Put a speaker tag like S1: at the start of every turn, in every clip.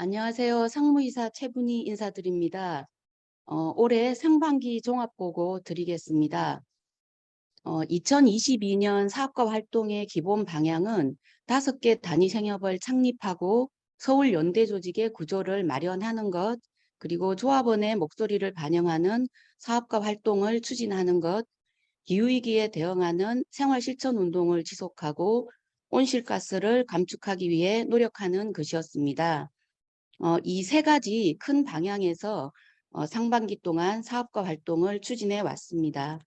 S1: 안녕하세요. 상무이사 최분희 인사드립니다. 올해 상반기 종합보고 드리겠습니다. 2022년 사업과 활동의 기본 방향은 5개 단위생협을 창립하고 서울 연대 조직의 구조를 마련하는 것, 그리고 조합원의 목소리를 반영하는 사업과 활동을 추진하는 것, 기후위기에 대응하는 생활실천운동을 지속하고 온실가스를 감축하기 위해 노력하는 것이었습니다. 이 세 가지 큰 방향에서 상반기 동안 사업과 활동을 추진해 왔습니다.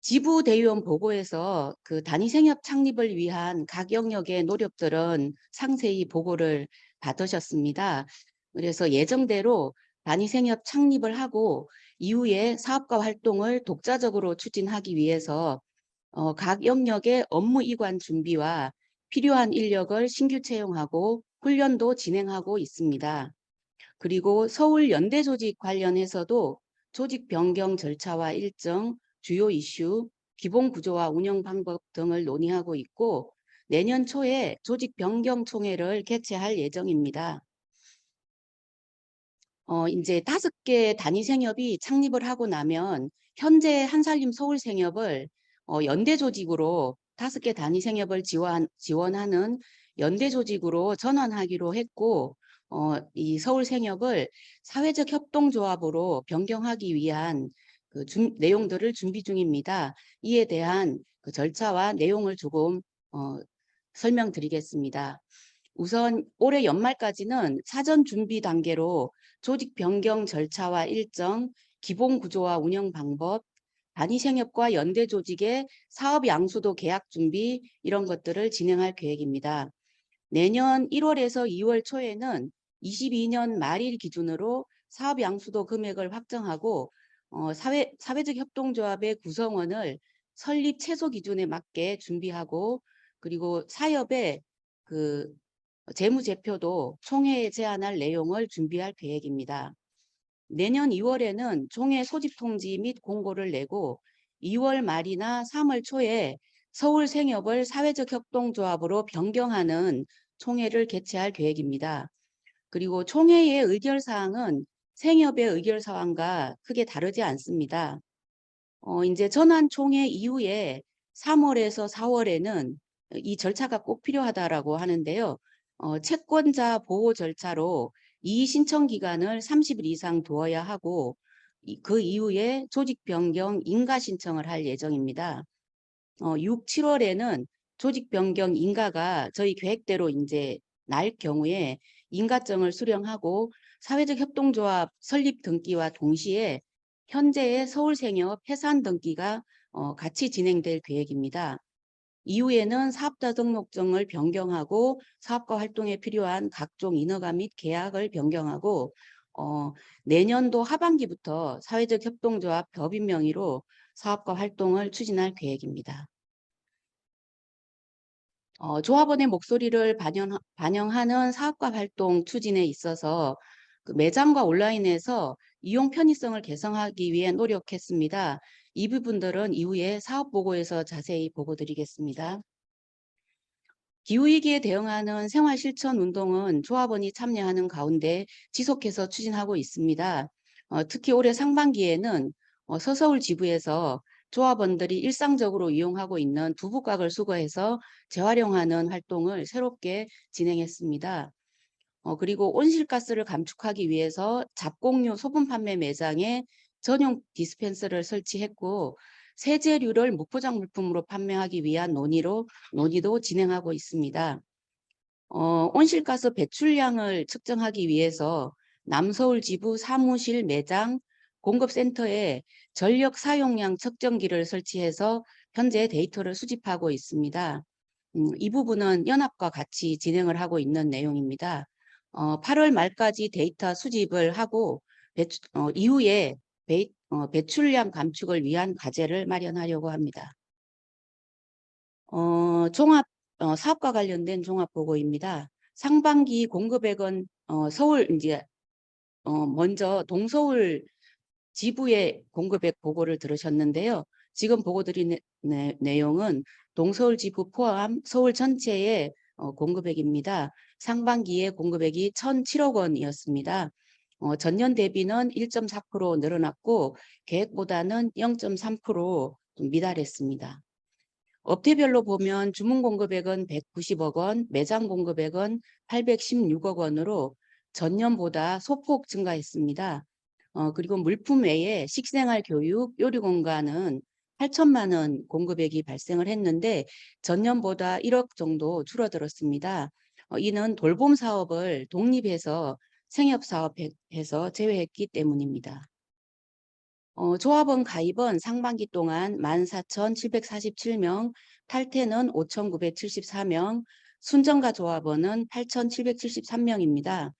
S1: 지부 대의원 보고에서 그 단위생협 창립을 위한 각 영역의 노력들은 상세히 보고를 받으셨습니다. 그래서 예정대로 단위생협 창립을 하고 이후에 사업과 활동을 독자적으로 추진하기 위해서 각 영역의 업무 이관 준비와 필요한 인력을 신규 채용하고 훈련도 진행하고 있습니다. 그리고 서울 연대 조직 관련해서도 조직 변경 절차와 일정, 주요 이슈, 기본 구조와 운영 방법 등을 논의하고 있고 내년 초에 조직 변경 총회를 개최할 예정입니다. 이제 5개 단위생협이 창립을 하고 나면 현재 한살림 서울생협을 연대 조직으로 5개 단위생협을 지원하는 연대 조직으로 전환하기로 했고 이 서울생협을 사회적 협동조합으로 변경하기 위한 그 내용들을 준비 중입니다. 이에 대한 그 절차와 내용을 조금 설명드리겠습니다. 우선 올해 연말까지는 사전 준비 단계로 조직 변경 절차와 일정, 기본 구조와 운영 방법, 단위생협과 연대 조직의 사업 양수도 계약 준비 이런 것들을 진행할 계획입니다. 내년 1월에서 2월 초에는 22년 말일 기준으로 사업 양수도 금액을 확정하고 사회적 협동조합의 구성원을 설립 최소 기준에 맞게 준비하고 그리고 사협의 그 재무제표도 총회에 제안할 내용을 준비할 계획입니다. 내년 2월에는 총회 소집 통지 및 공고를 내고 2월 말이나 3월 초에 서울생협을 사회적 협동조합으로 변경하는 총회를 개최할 계획입니다. 그리고 총회의 의결사항은 생협의 의결사항과 크게 다르지 않습니다. 이제 전환 총회 이후에 3월에서 4월에는 이 절차가 꼭 필요하다라고 하는데요. 채권자 보호 절차로 이의 신청 기간을 30일 이상 두어야 하고 그 이후에 조직 변경 인가 신청을 할 예정입니다. 6, 7월에는 조직 변경 인가가 저희 계획대로 이제 날 경우에 인가증을 수령하고 사회적 협동조합 설립 등기와 동시에 현재의 서울생협 해산 등기가 같이 진행될 계획입니다. 이후에는 사업자 등록증을 변경하고 사업과 활동에 필요한 각종 인허가 및 계약을 변경하고 내년도 하반기부터 사회적 협동조합 법인 명의로 사업과 활동을 추진할 계획입니다. 조합원의 목소리를 반영하는 사업과 활동 추진에 있어서 그 매장과 온라인에서 이용 편의성을 개선하기 위해 노력했습니다. 이 부분들은 이후에 사업 보고에서 자세히 보고 드리겠습니다. 기후위기에 대응하는 생활실천 운동은 조합원이 참여하는 가운데 지속해서 추진하고 있습니다. 특히 올해 상반기에는 서서울 지부에서 조합원들이 일상적으로 이용하고 있는 두부각을 수거해서 재활용하는 활동을 새롭게 진행했습니다. 그리고 온실가스를 감축하기 위해서 잡곡류 소분 판매 매장에 전용 디스펜서를 설치했고 세제류를 무포장 물품으로 판매하기 위한 논의도 진행하고 있습니다. 온실가스 배출량을 측정하기 위해서 남서울 지부 사무실 매장 공급센터에 전력 사용량 측정기를 설치해서 현재 데이터를 수집하고 있습니다. 이 부분은 연합과 같이 진행을 하고 있는 내용입니다. 8월 말까지 데이터 수집을 하고 이후에 배출량 감축을 위한 과제를 마련하려고 합니다. 사업과 관련된 종합보고입니다. 상반기 공급액은 서울 이제 먼저 동서울 지부의 공급액 보고를 들으셨는데요. 지금 보고 드린 내용은 동서울 지부 포함 서울 전체의 공급액입니다. 상반기에 공급액이 1,007억 원이었습니다. 전년 대비는 1.4% 늘어났고 계획보다는 0.3% 미달했습니다. 업태별로 보면 주문 공급액은 190억 원, 매장 공급액은 816억 원으로 전년보다 소폭 증가했습니다. 그리고 물품 외에 식생활 교육, 요리공간은 8천만 원 공급액이 발생을 했는데 전년보다 1억 정도 줄어들었습니다. 이는 돌봄 사업을 독립해서 생협사업해서 제외했기 때문입니다. 조합원 가입은 상반기 동안 14,747명, 탈퇴는 5,974명, 순정가 조합원은 8,773명입니다.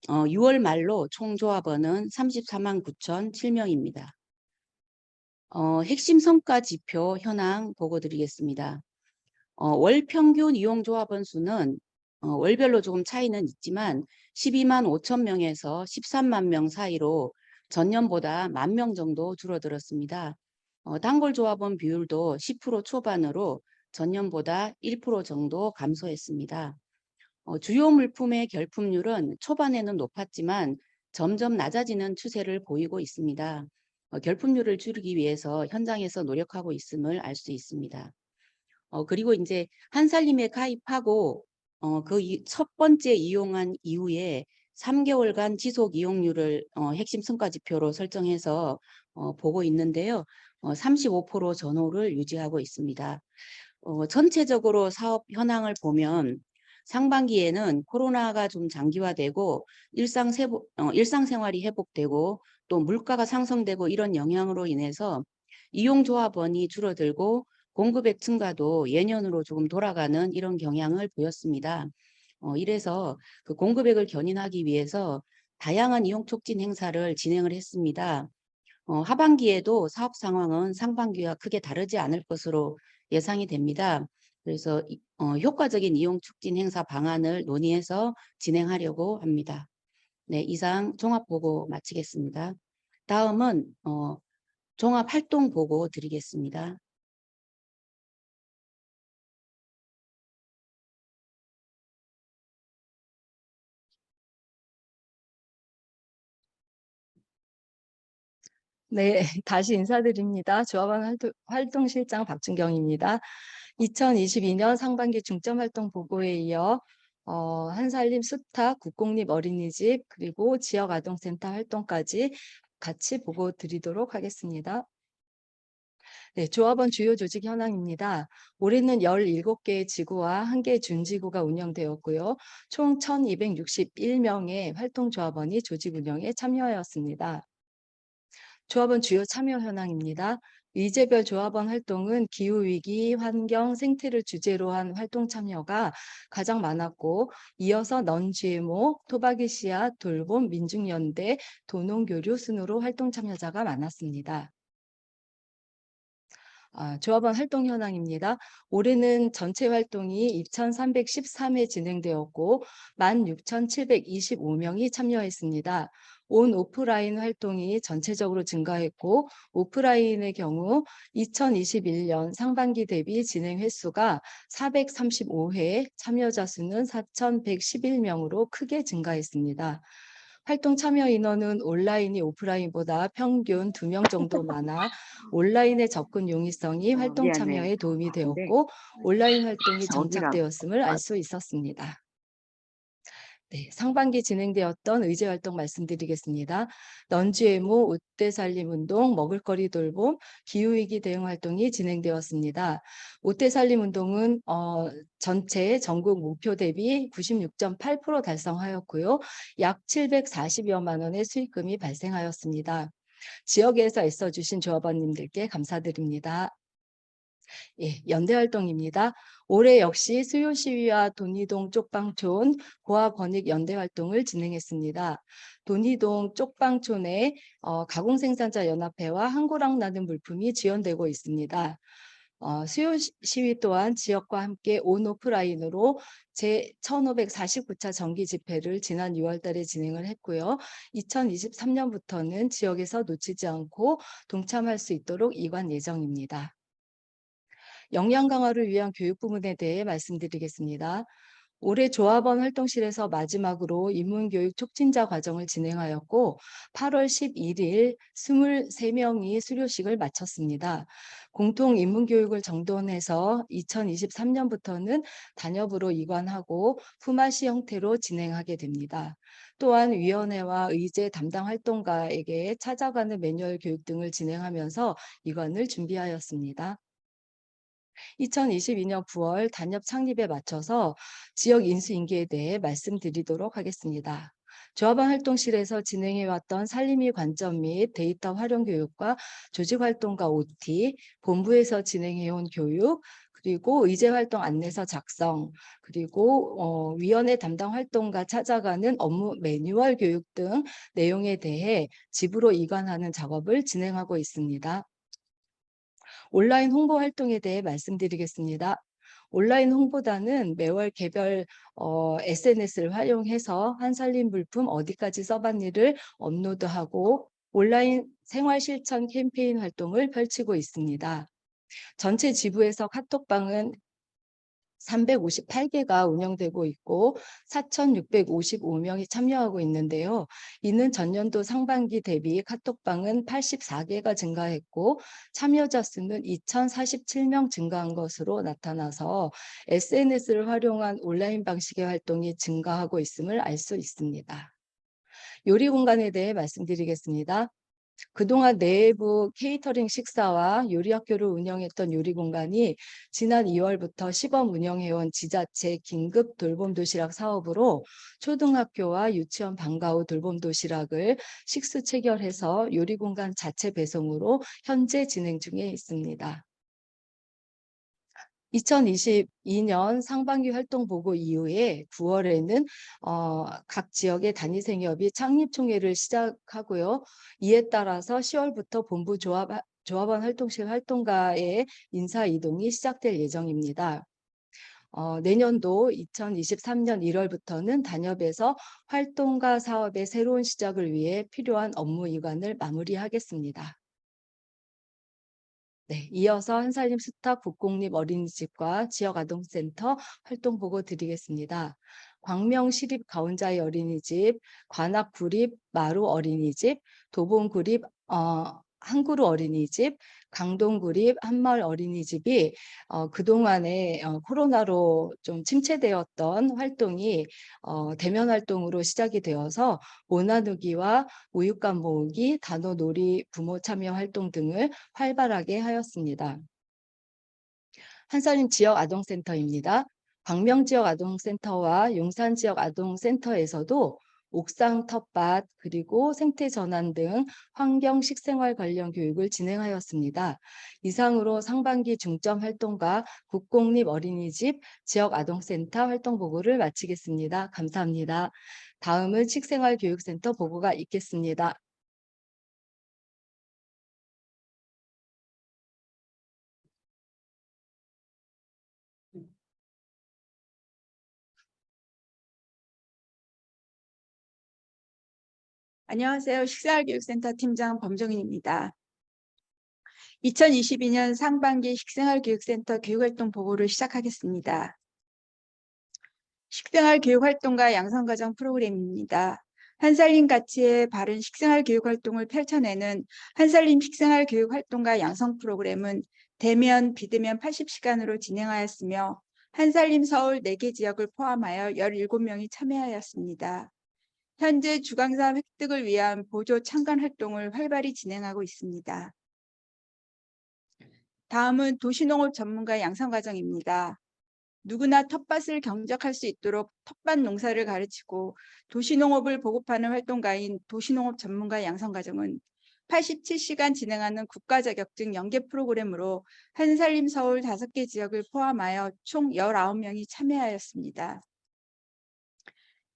S1: 6월 말로 총 조합원은 34만 9,007명입니다. 핵심 성과 지표 현황 보고 드리겠습니다. 월 평균 이용 조합원 수는 월별로 조금 차이는 있지만 12만 5천 명에서 13만 명 사이로 전년보다 10,000명 정도 줄어들었습니다. 단골 조합원 비율도 10% 초반으로 전년보다 1% 정도 감소했습니다. 주요 물품의 결품률은 초반에는 높았지만 점점 낮아지는 추세를 보이고 있습니다. 결품률을 줄이기 위해서 현장에서 노력하고 있음을 알 수 있습니다. 그리고 이제 한살림에 가입하고 그 첫 번째 이용한 이후에 3개월간 지속 이용률을 핵심 성과 지표로 설정해서 보고 있는데요. 35% 전후를 유지하고 있습니다. 전체적으로 사업 현황을 보면 상반기에는 코로나가 좀 장기화되고 일상생활이 회복되고 또 물가가 상승되고 이런 영향으로 인해서 이용조합원이 줄어들고 공급액 증가도 예년으로 조금 돌아가는 이런 경향을 보였습니다. 이래서 그 공급액을 견인하기 위해서 다양한 이용 촉진 행사를 진행을 했습니다. 하반기에도 사업 상황은 상반기와 크게 다르지 않을 것으로 예상이 됩니다. 그래서 효과적인 이용 촉진 행사 방안을 논의해서 진행하려고 합니다. 네, 이상 종합 보고 마치겠습니다. 다음은 종합 활동 보고 드리겠습니다.
S2: 네, 다시 인사드립니다. 조합원 활동실장 박준경입니다. 2022년 상반기 중점활동 보고에 이어 한살림 수탁, 국공립 어린이집, 그리고 지역아동센터 활동까지 같이 보고 드리도록 하겠습니다. 네, 조합원 주요 조직 현황입니다. 올해는 17개의 지구와 1개 준지구가 운영되었고요. 총 1,261명의 활동조합원이 조직 운영에 참여하였습니다. 조합원 주요 참여 현황입니다. 의제별 조합원 활동은 기후위기, 환경, 생태를 주제로 한 활동 참여가 가장 많았고 이어서 넌GMO, 토박이 씨앗, 돌봄, 민중연대, 도농교류 순으로 활동 참여자가 많았습니다. 조합원 활동 현황입니다. 올해는 전체 활동이 2,313회 진행되었고 16,725명이 참여했습니다. 온 오프라인 활동이 전체적으로 증가했고 오프라인의 경우 2021년 상반기 대비 진행 횟수가 435회, 참여자 수는 4,111명으로 크게 증가했습니다. 활동 참여 인원은 온라인이 오프라인보다 평균 2명 정도 많아 온라인의 접근 용이성이 활동
S1: 미안해.
S2: 참여에 도움이
S1: 근데
S2: 되었고 온라인 활동이
S1: 저기랑
S2: 정착되었음을 알 수 있었습니다. 네, 상반기 진행되었던 의제 활동 말씀드리겠습니다. 넌GMO, 옷대살림운동, 먹을거리 돌봄, 기후위기 대응 활동이 진행되었습니다. 옷대살림운동은 전체 전국 목표 대비 96.8% 달성하였고요. 약 740여만 원의 수익금이 발생하였습니다. 지역에서 애써주신 조합원님들께 감사드립니다. 예, 연대활동입니다. 올해 역시 수요시위와 돈이동 쪽방촌 고아권익 연대활동을 진행했습니다. 돈이동 쪽방촌에 가공생산자 연합회와 한고랑 나는 물품이 지원되고 있습니다. 수요시위 또한 지역과 함께 온오프라인으로 제1549차 정기집회를 지난 6월 달에 진행을 했고요. 2023년부터는 지역에서 놓치지 않고 동참할 수 있도록 이관 예정입니다. 역량 강화를 위한 교육 부문에 대해 말씀드리겠습니다. 올해 조합원 활동실에서 마지막으로 인문교육 촉진자 과정을 진행하였고 8월 11일 23명이 수료식을 마쳤습니다. 공통 인문교육을 정돈해서 2023년부터는 단협으로 이관하고 품앗이 형태로 진행하게 됩니다. 또한 위원회와 의제 담당 활동가에게 찾아가는 매뉴얼 교육 등을 진행하면서 이관을 준비하였습니다. 2022년 9월 단협 창립에 맞춰서 지역 인수인계에 대해 말씀드리도록 하겠습니다. 조합원 활동실에서 진행해왔던 살림이 관점 및 데이터 활용 교육과 조직활동가 OT, 본부에서 진행해온 교육, 그리고 의제활동 안내서 작성, 그리고 위원회 담당 활동가 찾아가는 업무 매뉴얼 교육 등 내용에 대해 집으로 이관하는 작업을 진행하고 있습니다. 온라인 홍보 활동에 대해 말씀드리겠습니다. 온라인 홍보단은 매월 개별 SNS를 활용해서 한살림 물품 어디까지 써봤니를 업로드하고 온라인 생활 실천 캠페인 활동을 펼치고 있습니다. 전체 지부에서 카톡방은 358개가 운영되고 있고 4,655명이 참여하고 있는데요. 이는 전년도 상반기 대비 카톡방은 84개가 증가했고 참여자 수는 2,047명 증가한 것으로 나타나서 SNS를 활용한 온라인 방식의 활동이 증가하고 있음을 알 수 있습니다. 요리 공간에 대해 말씀드리겠습니다. 그동안 내부 케이터링 식사와 요리학교를 운영했던 요리공간이 지난 2월부터 시범 운영해온 지자체 긴급 돌봄도시락 사업으로 초등학교와 유치원 방과 후 돌봄도시락을 식수 체결해서 요리공간 자체 배송으로 현재 진행 중에 있습니다. 2022년 상반기 활동 보고 이후에 9월에는 각 지역의 단위생협이 창립총회를 시작하고요. 이에 따라서 10월부터 본부 조합원 활동실 활동가의 인사 이동이 시작될 예정입니다. 내년도 2023년 1월부터는 단협에서 활동가 사업의 새로운 시작을 위해 필요한 업무 이관을 마무리하겠습니다. 네, 이어서 한살림 수탁 국공립 어린이집과 지역아동센터 활동 보고 드리겠습니다. 광명시립 가운자이 어린이집, 관악구립 마루 어린이집, 도봉구립 한구루 어린이집, 강동구립 한마을 어린이집이 그동안에 코로나로 좀 침체되었던 활동이 대면 활동으로 시작이 되어서 모나누기와 우육감 모으기, 단어놀이, 부모 참여 활동 등을 활발하게 하였습니다. 한살림 지역 아동센터입니다. 광명 지역 아동센터와 용산 지역 아동센터에서도 옥상 텃밭 그리고 생태 전환 등 환경 식생활 관련 교육을 진행하였습니다. 이상으로 상반기 중점 활동과 국공립 어린이집 지역 아동센터 활동 보고를 마치겠습니다. 감사합니다. 다음은 식생활교육센터 보고가 있겠습니다.
S3: 안녕하세요. 식생활교육센터 팀장 범정인입니다. 2022년 상반기 식생활교육센터 교육활동 보고를 시작하겠습니다. 식생활교육활동과 양성과정 프로그램입니다. 한살림 가치의 바른 식생활교육활동을 펼쳐내는 한살림 식생활교육활동과 양성 프로그램은 대면, 비대면 80시간으로 진행하였으며 한살림 서울 4개 지역을 포함하여 17명이 참여하였습니다. 현재 주강사 획득을 위한 보조 참관 활동을 활발히 진행하고 있습니다. 다음은 도시농업 전문가 양성 과정입니다. 누구나 텃밭을 경작할 수 있도록 텃밭 농사를 가르치고 도시농업을 보급하는 활동가인 도시농업 전문가 양성 과정은 87시간 진행하는 국가자격증 연계 프로그램으로 한살림 서울 5개 지역을 포함하여 총 19명이 참여하였습니다.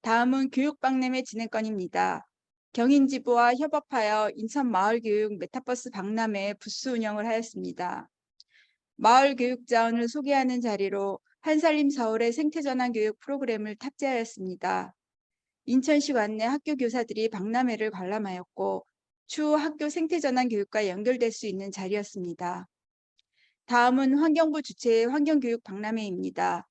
S3: 다음은 교육박람회 진행건입니다. 경인지부와 협업하여 인천마을교육 메타버스 박람회 부스 운영을 하였습니다. 마을교육자원을 소개하는 자리로 한살림 서울의 생태전환교육 프로그램을 탑재하였습니다. 인천시 관내 학교 교사들이 박람회를 관람하였고 추후 학교 생태전환교육과 연결될 수 있는 자리였습니다. 다음은 환경부 주최의 환경교육 박람회입니다.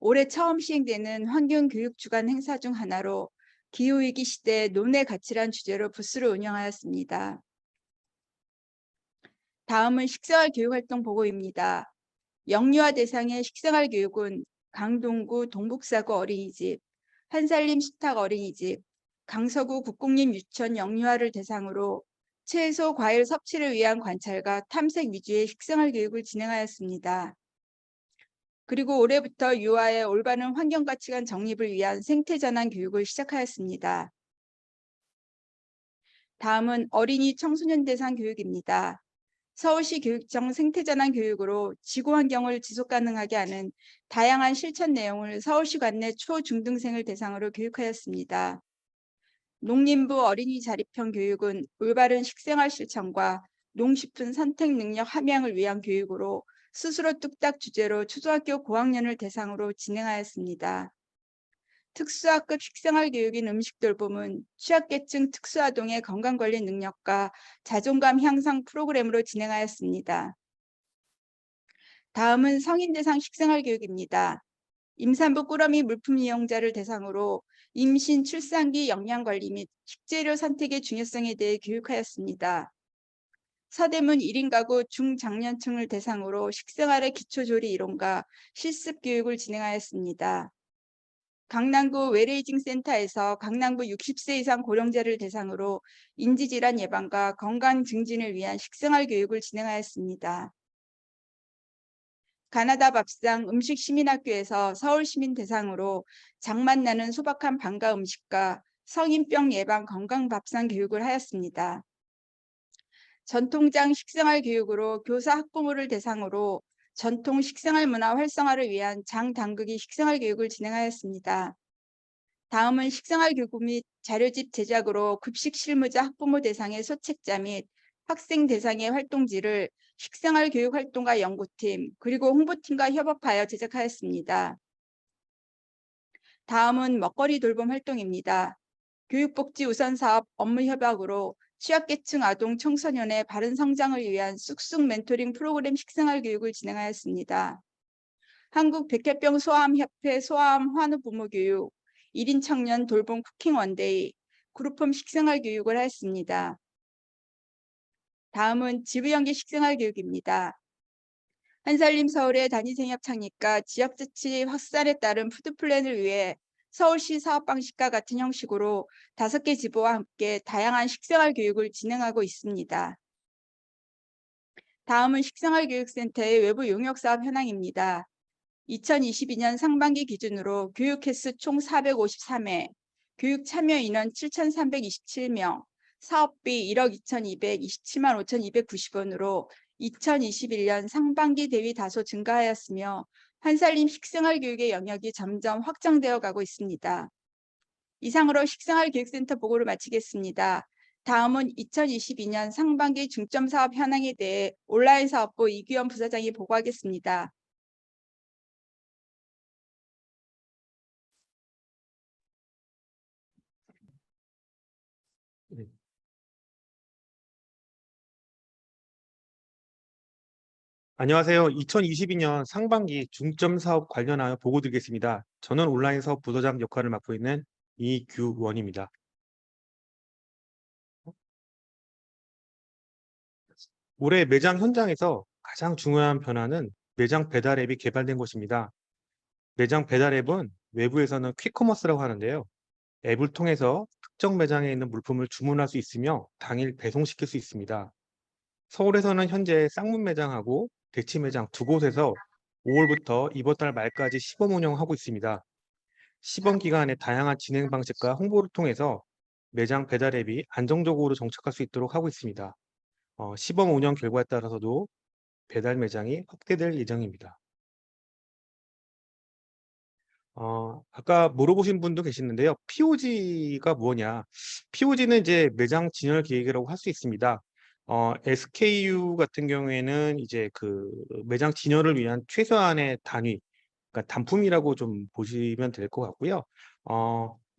S3: 올해 처음 시행되는 환경교육 주간 행사 중 하나로 기후위기 시대 논의 가치란 주제로 부스를 운영하였습니다. 다음은 식생활 교육활동 보고입니다. 영유아 대상의 식생활 교육은 강동구 동북사구 어린이집, 한살림 수탁 어린이집, 강서구 국공립 유치원 영유아를 대상으로 채소, 과일 섭취를 위한 관찰과 탐색 위주의 식생활 교육을 진행하였습니다. 그리고 올해부터 유아의 올바른 환경가치관 정립을 위한 생태전환 교육을 시작하였습니다. 다음은 어린이 청소년 대상 교육입니다. 서울시 교육청 생태전환 교육으로 지구 환경을 지속가능하게 하는 다양한 실천 내용을 서울시 관내 초, 중등생을 대상으로 교육하였습니다. 농림부 어린이 자립형 교육은 올바른 식생활 실천과 농식품 선택 능력 함양을 위한 교육으로 스스로 뚝딱 주제로 초등학교 고학년을 대상으로 진행하였습니다. 특수학급 식생활 교육인 음식 돌봄은 취약계층 특수아동의 건강관리 능력과 자존감 향상 프로그램으로 진행하였습니다. 다음은 성인 대상 식생활 교육입니다. 임산부 꾸러미 물품 이용자를 대상으로 임신, 출산기 영양관리 및 식재료 선택의 중요성에 대해 교육하였습니다. 서대문 1인 가구 중장년층을 대상으로 식생활의 기초조리 이론과 실습 교육을 진행하였습니다. 강남구 웰에이징 센터에서 강남구 60세 이상 고령자를 대상으로 인지질환 예방과 건강 증진을 위한 식생활 교육을 진행하였습니다. 가나다 밥상 음식 시민학교에서 서울시민 대상으로 장맛 나는 소박한 방과 음식과 성인병 예방 건강 밥상 교육을 하였습니다. 전통장 식생활 교육으로 교사 학부모를 대상으로 전통 식생활 문화 활성화를 위한 장담그기 식생활 교육을 진행하였습니다. 다음은 식생활 교구 및 자료집 제작으로 급식 실무자 학부모 대상의 소책자 및 학생 대상의 활동지를 식생활 교육 활동가 연구팀 그리고 홍보팀과 협업하여 제작하였습니다. 다음은 먹거리 돌봄 활동입니다. 교육복지 우선사업 업무 협약으로 취약계층 아동 청소년의 바른 성장을 위한 쑥쑥 멘토링 프로그램 식생활 교육을 진행하였습니다. 한국 백혈병 소아암협회 소아암 환우 부모 교육, 1인 청년 돌봄 쿠킹 원데이, 그룹홈 식생활 교육을 하였습니다. 다음은 지부연계 식생활 교육입니다. 한살림 서울의 단위생협 창립과 지역자치 확산에 따른 푸드플랜을 위해 서울시 사업 방식과 같은 형식으로 5개 지부와 함께 다양한 식생활 교육을 진행하고 있습니다. 다음은 식생활교육센터의 외부 용역사업 현황입니다. 2022년 상반기 기준으로 교육 횟수 총 453회, 교육 참여 인원 7,327명, 사업비 1억 2,227만 5,290원으로 2021년 상반기 대비 다소 증가하였으며 한살림 식생활 교육의 영역이 점점 확장되어 가고 있습니다. 이상으로 식생활교육센터 보고를 마치겠습니다. 다음은 2022년 상반기 중점 사업 현황에 대해 온라인 사업부 이규현 부사장이 보고하겠습니다.
S4: 네. 안녕하세요. 2022년 상반기 중점 사업 관련하여 보고 드리겠습니다. 저는 온라인 사업 부서장 역할을 맡고 있는 이규원입니다. 올해 매장 현장에서 가장 중요한 변화는 매장 배달 앱이 개발된 것입니다. 매장 배달 앱은 외부에서는 퀵커머스라고 하는데요. 앱을 통해서 특정 매장에 있는 물품을 주문할 수 있으며 당일 배송시킬 수 있습니다. 서울에서는 현재 쌍문 매장하고 대치 매장 두 곳에서 5월부터 이번 달 말까지 시범 운영하고 있습니다. 시범 기간에 다양한 진행 방식과 홍보를 통해서 매장 배달 앱이 안정적으로 정착할 수 있도록 하고 있습니다. 시범 운영 결과에 따라서도 배달 매장이 확대될 예정입니다. 아까 물어보신 분도 계시는데요. POG가 뭐냐? POG는 이제 매장 진열 계획이라고 할 수 있습니다. SKU 같은 경우에는 이제 그 매장 진열을 위한 최소한의 단위, 그러니까 단품이라고 좀 보시면 될 것 같고요.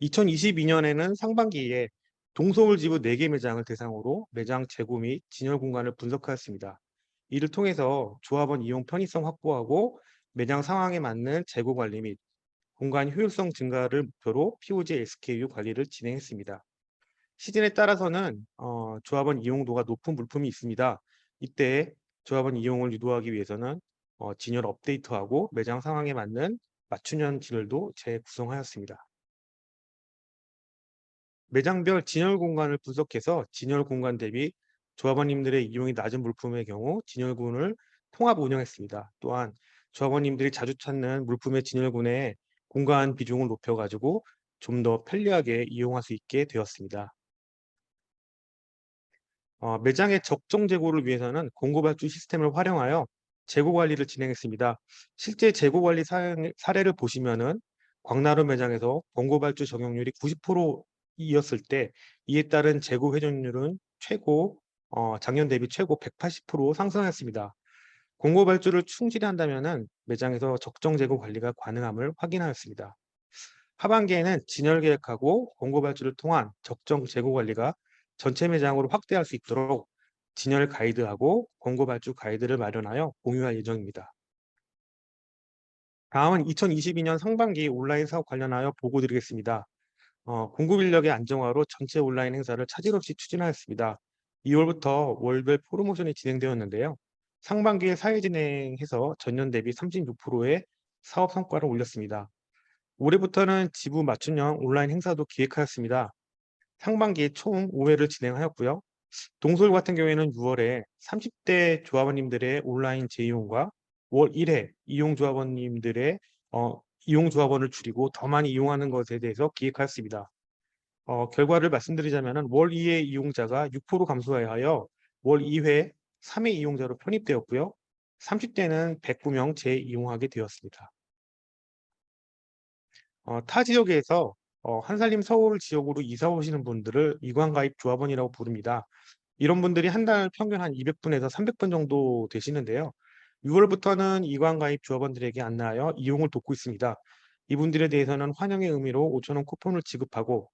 S4: 2022년에는 상반기에 동서울 지부 4개 매장을 대상으로 매장 재고 및 진열 공간을 분석하였습니다. 이를 통해서 조합원 이용 편의성 확보하고 매장 상황에 맞는 재고 관리 및 공간 효율성 증가를 목표로 POG SKU 관리를 진행했습니다. 시즌에 따라서는 조합원 이용도가 높은 물품이 있습니다. 이때 조합원 이용을 유도하기 위해서는 진열 업데이트하고 매장 상황에 맞는 맞춤형 진열도 재구성하였습니다. 매장별 진열 공간을 분석해서 진열 공간 대비 조합원님들의 이용이 낮은 물품의 경우 진열군을 통합 운영했습니다. 또한 조합원님들이 자주 찾는 물품의 진열군의 공간 비중을 높여가지고 좀 더 편리하게 이용할 수 있게 되었습니다. 매장의 적정 재고를 위해서는 공급발주 시스템을 활용하여 재고 관리를 진행했습니다. 실제 재고 관리 사례를 보시면은 광나루 매장에서 공급발주 적용률이 90%이었을 때 이에 따른 재고 회전율은 작년 대비 최고 180% 상승했습니다. 공급발주를 충실히 한다면은 매장에서 적정 재고 관리가 가능함을 확인하였습니다. 하반기에는 진열 계획하고 공급발주를 통한 적정 재고 관리가 전체 매장으로 확대할 수 있도록 진열 가이드하고 공급발주 가이드를 마련하여 공유할 예정입니다. 다음은 2022년 상반기 온라인 사업 관련하여 보고 드리겠습니다. 공급 인력의 안정화로 전체 온라인 행사를 차질 없이 추진하였습니다. 2월부터 월별 프로모션이 진행되었는데요. 상반기에 사회 진행해서 전년 대비 36%의 사업 성과를 올렸습니다. 올해부터는 지부 맞춤형 온라인 행사도 기획하였습니다. 상반기에 총 5회를 진행하였고요. 동솔 같은 경우에는 6월에 30대 조합원님들의 온라인 재이용과 월 1회 이용 조합원님들의 이용 조합원을 줄이고 더 많이 이용하는 것에 대해서 기획하였습니다. 결과를 말씀드리자면 월 2회 이용자가 6% 감소하여 월 2회 3회 이용자로 편입되었고요. 30대는 109명 재이용하게 되었습니다. 타 지역에서 한살림 서울 지역으로 이사 오시는 분들을 이관가입 조합원이라고 부릅니다. 이런 분들이 한 달 평균 한 200분에서 300분 정도 되시는데요. 6월부터는 이관가입 조합원들에게 안내하여 이용을 돕고 있습니다. 이분들에 대해서는 환영의 의미로 5,000원 쿠폰을 지급하고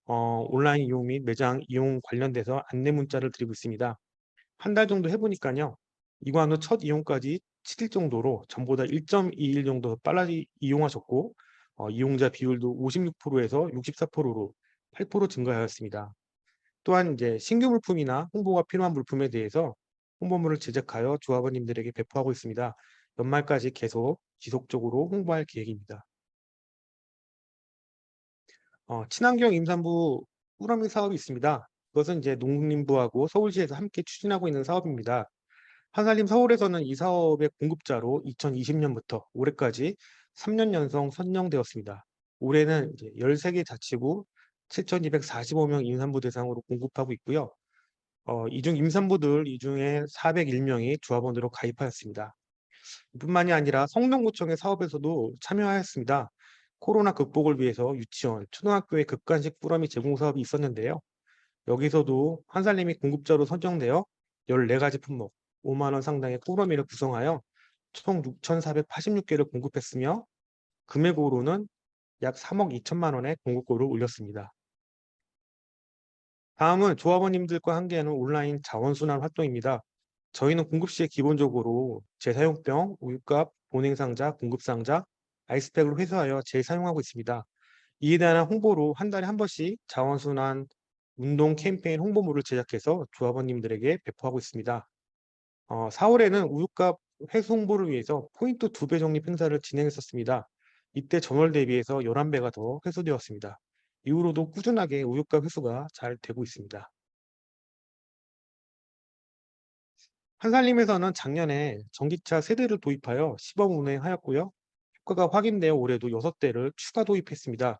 S4: 온라인 이용 및 매장 이용 관련돼서 안내 문자를 드리고 있습니다. 한 달 정도 해보니까요. 이관 후 첫 이용까지 7일 정도로 전보다 1.21 정도 빨리 이용하셨고 이용자 비율도 56%에서 64%로 8% 증가하였습니다. 또한 이제 신규 물품이나 홍보가 필요한 물품에 대해서 홍보물을 제작하여 조합원님들에게 배포하고 있습니다. 연말까지 계속 지속적으로 홍보할 계획입니다. 친환경 임산부 꾸러미 사업이 있습니다. 그것은 이제 농림부하고 서울시에서 함께 추진하고 있는 사업입니다. 한살림 서울에서는 이 사업의 공급자로 2020년부터 올해까지 3년 연속 선정되었습니다. 올해는 이제 13개 자치구 7,245명 임산부 대상으로 공급하고 있고요. 이중 임산부들 이 중에 401명이 조합원으로 가입하였습니다. 뿐만이 아니라 성동구청의 사업에서도 참여하였습니다. 코로나 극복을 위해서 유치원, 초등학교의 급간식 꾸러미 제공 사업이 있었는데요. 여기서도 한살림이 공급자로 선정되어 14가지 품목, 5만 원 상당의 꾸러미를 구성하여 총 6,486개를 공급했으며 금액으로는 약 3억 2천만 원의 공급고를 올렸습니다. 다음은 조합원님들과 함께하는 온라인 자원순환 활동입니다. 저희는 공급 시에 기본적으로 재사용병, 우유값, 보냉상자, 공급상자, 아이스팩을 회수하여 재사용하고 있습니다. 이에 대한 홍보로 한 달에 한 번씩 자원순환 운동 캠페인 홍보물을 제작해서 조합원님들에게 배포하고 있습니다. 4월에는 우유값 회수 홍보를 위해서 포인트 2배 적립 행사를 진행했었습니다. 이때 전월 대비해서 11배가 더 회수되었습니다. 이후로도 꾸준하게 우유값 회수가 잘 되고 있습니다. 한살림에서는 작년에 전기차 세대를 도입하여 시범 운행하였고요. 효과가 확인되어 올해도 6대를 추가 도입했습니다.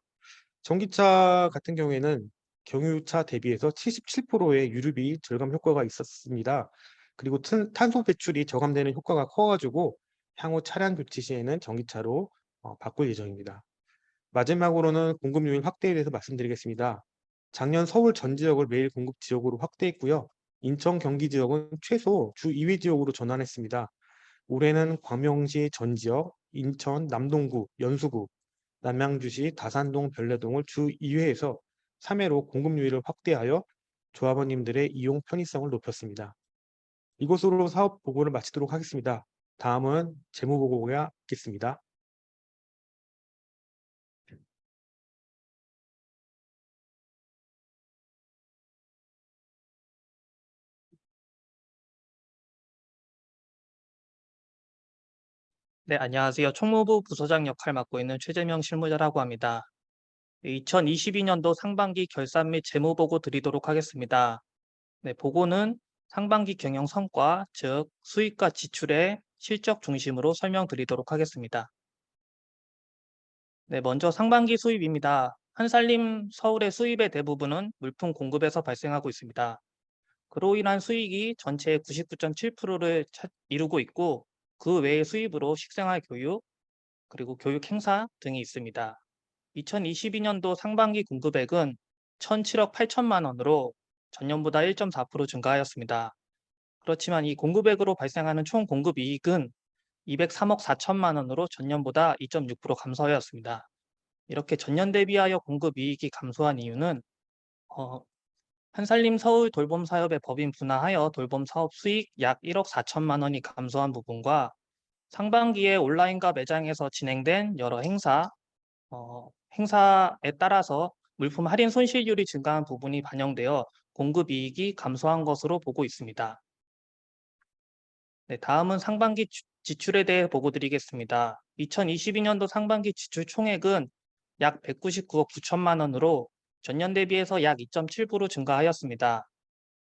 S4: 전기차 같은 경우에는 경유차 대비해서 77%의 유류비 절감 효과가 있었습니다. 그리고 탄소 배출이 저감되는 효과가 커가지고 향후 차량 교체 시에는 전기차로 바꿀 예정입니다. 마지막으로는 공급률 확대에 대해서 말씀드리겠습니다. 작년 서울 전 지역을 매일 공급 지역으로 확대했고요. 인천, 경기 지역은 최소 주 2회 지역으로 전환했습니다. 올해는 광명시 전 지역, 인천, 남동구, 연수구, 남양주시, 다산동, 별내동을 주 2회에서 3회로 공급 유의를 확대하여 조합원님들의 이용 편의성을 높였습니다. 이것으로 사업 보고를 마치도록 하겠습니다. 다음은 재무 보고가 있겠습니다.
S5: 네, 안녕하세요. 총무부 부서장 역할 맡고 있는 최재명 실무자라고 합니다. 2022년도 상반기 결산 및 재무 보고 드리도록 하겠습니다. 네, 보고는 상반기 경영 성과, 즉 수익과 지출의 실적 중심으로 설명드리도록 하겠습니다. 네, 먼저 상반기 수입입니다. 한살림 서울의 수입의 대부분은 물품 공급에서 발생하고 있습니다. 그로 인한 수익이 전체의 99.7%를 이루고 있고, 그 외의 수입으로 식생활 교육, 그리고 교육 행사 등이 있습니다. 2022년도 상반기 공급액은 1,007억 8천만 원으로 전년보다 1.4% 증가하였습니다. 그렇지만 이 공급액으로 발생하는 총 공급 이익은 203억 4천만 원으로 전년보다 2.6% 감소하였습니다. 이렇게 전년 대비하여 공급 이익이 감소한 이유는 한살림 서울 돌봄 사업의 법인 분할하여 돌봄 사업 수익 약 1억 4천만 원이 감소한 부분과 상반기에 온라인과 매장에서 진행된 여러 행사에 따라서 물품 할인 손실률이 증가한 부분이 반영되어 공급 이익이 감소한 것으로 보고 있습니다. 네, 다음은 상반기 지출에 대해 보고 드리겠습니다. 2022년도 상반기 지출 총액은 약 199억 9천만 원으로 전년 대비해서 약 2.7% 증가하였습니다.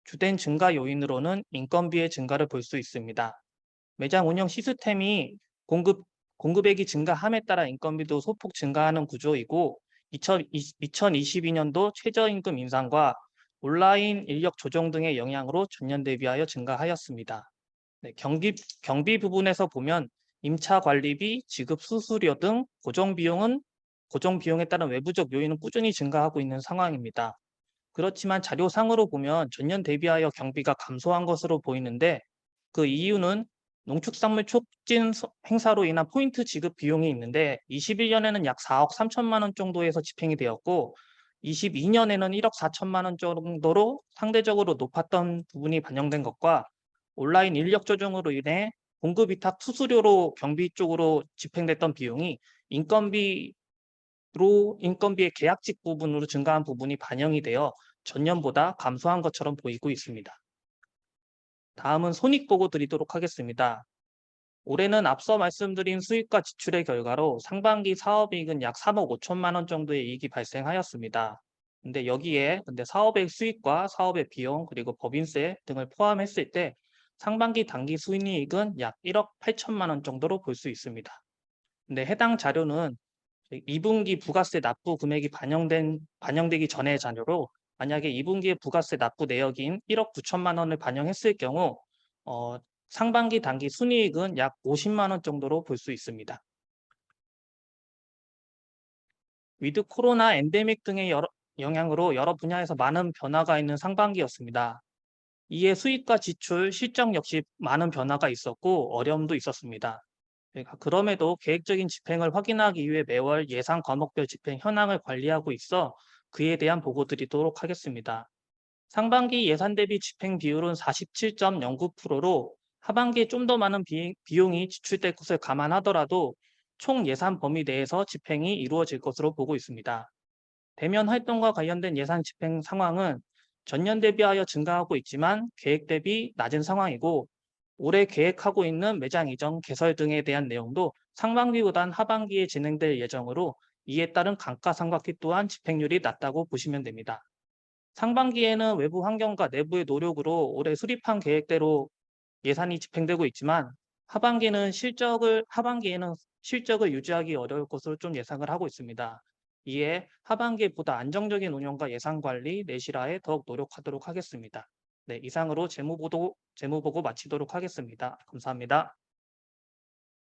S5: 주된 증가 요인으로는 인건비의 증가를 볼 수 있습니다. 매장 운영 시스템이 공급액이 증가함에 따라 인건비도 소폭 증가하는 구조이고 2022년도 최저임금 인상과 온라인 인력 조정 등의 영향으로 전년 대비하여 증가하였습니다. 네, 경비 부분에서 보면 임차 관리비, 지급 수수료 등 고정 비용에 따른 외부적 요인은 꾸준히 증가하고 있는 상황입니다. 그렇지만 자료상으로 보면 전년 대비하여 경비가 감소한 것으로 보이는데 그 이유는 농축산물 촉진 행사로 인한 포인트 지급 비용이 있는데 21년에는 약 4억 3천만 원 정도에서 집행이 되었고 22년에는 1억 4천만 원 정도로 상대적으로 높았던 부분이 반영된 것과 온라인 인력 조정으로 인해 공급 위탁 수수료로 경비 쪽으로 집행됐던 비용이 인건비의 계약직 부분으로 증가한 부분이 반영이 되어 전년보다 감소한 것처럼 보이고 있습니다. 다음은 손익 보고 드리도록 하겠습니다. 올해는 앞서 말씀드린 수익과 지출의 결과로 상반기 사업이익은 약 3억 5천만 원 정도의 이익이 발생하였습니다. 근데 여기에 사업의 수익과 사업의 비용 그리고 법인세 등을 포함했을 때 상반기 단기 순이익은 약 1억 8천만 원 정도로 볼 수 있습니다. 근데 해당 자료는 2분기 부가세 납부 금액이 반영되기 전의 자료로 만약에 2분기에 부가세 납부 내역인 1억 9천만 원을 반영했을 경우 상반기 단기 순이익은 약 50만 원 정도로 볼 수 있습니다. 위드 코로나 엔데믹 등의 영향으로 여러 분야에서 많은 변화가 있는 상반기였습니다. 이에 수익과 지출, 실적 역시 많은 변화가 있었고 어려움도 있었습니다. 그럼에도 계획적인 집행을 확인하기 위해 매월 예산 과목별 집행 현황을 관리하고 있어 그에 대한 보고 드리도록 하겠습니다. 상반기 예산 대비 집행 비율은 47.09%로 하반기에 좀 더 많은 비용이 지출될 것을 감안하더라도 총 예산 범위 내에서 집행이 이루어질 것으로 보고 있습니다. 대면 활동과 관련된 예산 집행 상황은 전년 대비하여 증가하고 있지만 계획 대비 낮은 상황이고 올해 계획하고 있는 매장 이전 개설 등에 대한 내용도 상반기보단 하반기에 진행될 예정으로 이에 따른 감가상각비 또한 집행률이 낮다고 보시면 됩니다. 상반기에는 외부 환경과 내부의 노력으로 올해 수립한 계획대로 예산이 집행되고 있지만 하반기에는 실적을 유지하기 어려울 것으로 좀 예상을 하고 있습니다. 이에 하반기에 보다 안정적인 운영과 예산 관리 내실화에 더욱 노력하도록 하겠습니다. 네, 이상으로 재무보고 마치도록 하겠습니다. 감사합니다.